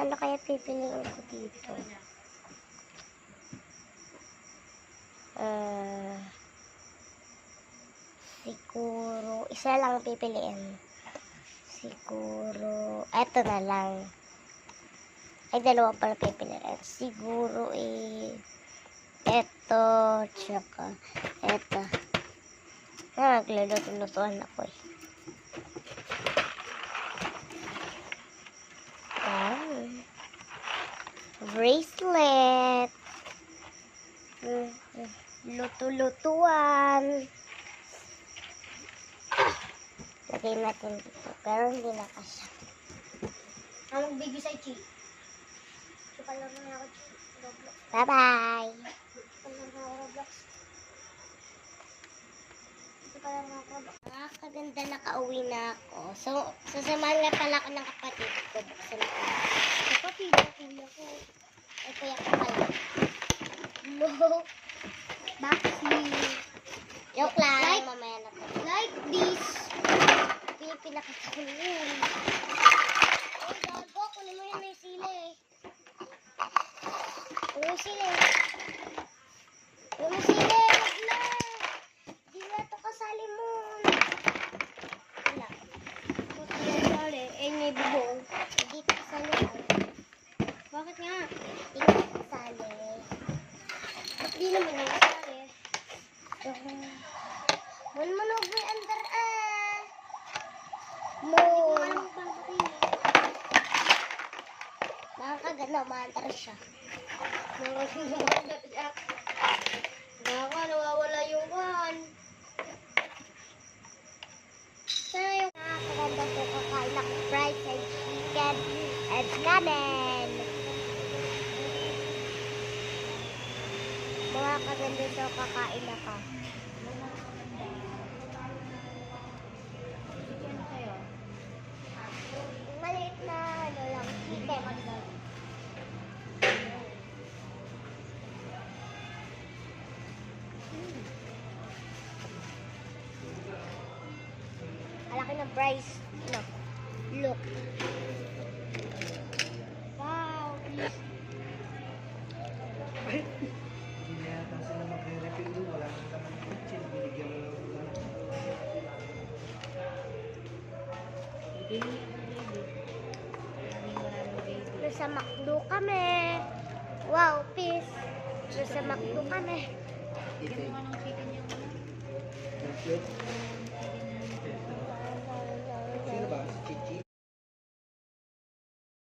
Ano kaya pipiliin ko dito? Siguro, isa lang pipiliin. Siguro, eto na lang. Ay, dalawa pala pipiliin. Siguro, eto, tsaka, eto. Nagluluto-lutuan ako eh. Bracelet. Luto-lutuan. Lagay natin dito. Pero hindi na kasya. Ang baby sa Chi. Palaro na ako, Chi. Roblox. Bye-bye. Palaro na ako, Roblox. Palaro na ako, Roblox. Kaganda, nakauwi na ako. So, sasamahan nga pala ako ng kapatid ko. Buksan ko. Kapatid na kuya ko. Ay, kuya ko pala. No. Baxi. Joke lang. Like- Mamaya na to. Like this. Pinakataon yun. Ay, gago. Kunin mo yan, may sili. Ano sila? May sili. Wag na. Di na to kasali mo. Wala. Sorry. Eh, may bubong. Hindi to kasali. Bakit nga? Hindi to kasali. Di naman ang sali. Manog may andar Hindi ko alam kung paano ko yun. Nakakaganda, maandar siya. Baka nawawala yung one. Sana yung nakakaganda ko kakain ako fried and chicken and ramen. Mga kaganda daw kakain ako. Maliit na ano lang, chicken. Malaki na price. No. Look. Wow, please. Hindi na yata sila magre-refill doon. Wala nang laman ng kitchen. Binigyan mo lang sila. Nasa McDo kami. Wow, peace. Nasa McDo kami. Ito yung plate.